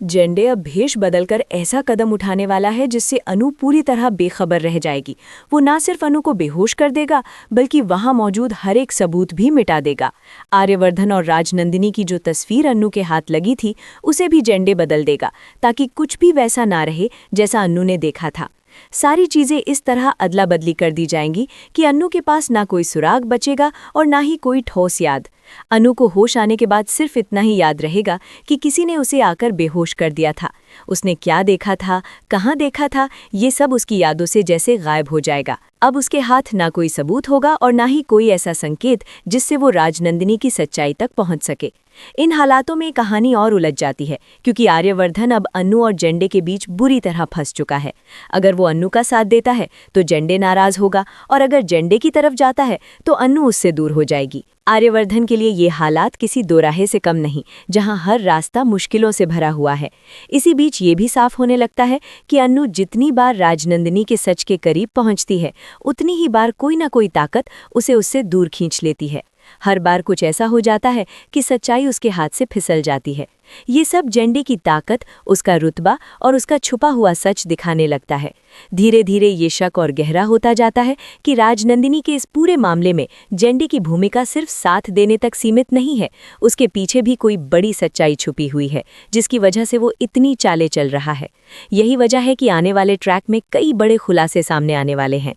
जेंडे अब भेष बदलकर ऐसा कदम उठाने वाला है जिससे अनु पूरी तरह बेखबर रह जाएगी। वो ना सिर्फ अनु को बेहोश कर देगा बल्कि वहां मौजूद हर एक सबूत भी मिटा देगा। आर्यवर्धन और राजनंदिनी की जो तस्वीर अनु के हाथ लगी थी उसे भी जेंडे बदल देगा ताकि कुछ भी वैसा ना रहे जैसा अनु ने देखा था। सारी चीजें इस तरह अदला बदली कर दी जाएंगी कि अनु के पास ना कोई सुराग बचेगा और ना ही कोई ठोस याद। अनु को होश आने के बाद सिर्फ इतना ही याद रहेगा कि किसी ने उसे आकर बेहोश कर दिया था। उसने क्या देखा था, कहाँ देखा था, ये सब उसकी यादों से जैसे गायब हो जाएगा। अब उसके हाथ ना कोई सबूत होगा और ना ही कोई ऐसा संकेत जिससे वो राजनंदिनी की सच्चाई तक पहुंच सके। इन हालातों में कहानी और उलझ जाती है क्योंकि आर्यवर्धन अब अन्नू और जेंडे के बीच बुरी तरह फंस चुका है। अगर वो अन्नू का साथ देता है तो जेंडे नाराज होगा और अगर जेंडे की तरफ जाता है तो अन्नू उससे दूर हो जाएगी। आर्यवर्धन के लिए ये हालात किसी दोराहे से कम नहीं, जहां हर रास्ता मुश्किलों से भरा हुआ है। इसी बीच ये भी साफ होने लगता है कि अन्नू जितनी बार राजनंदिनी के सच के करीब पहुंचती है उतनी ही बार कोई ना कोई ताकत उसे उससे दूर खींच लेती है। हर बार कुछ ऐसा हो जाता है कि सच्चाई उसके हाथ से फिसल जाती है। ये सब जेंडे की ताकत, उसका रुतबा और उसका छुपा हुआ सच दिखाने लगता है। धीरे धीरे ये शक और गहरा होता जाता है कि राजनंदिनी के इस पूरे मामले में जेंडे की भूमिका सिर्फ साथ देने तक सीमित नहीं है, उसके पीछे भी कोई बड़ी सच्चाई छुपी हुई है जिसकी वजह से वो इतनी चालें चल रहा है। यही वजह है कि आने वाले ट्रैक में कई बड़े खुलासे सामने आने वाले हैं।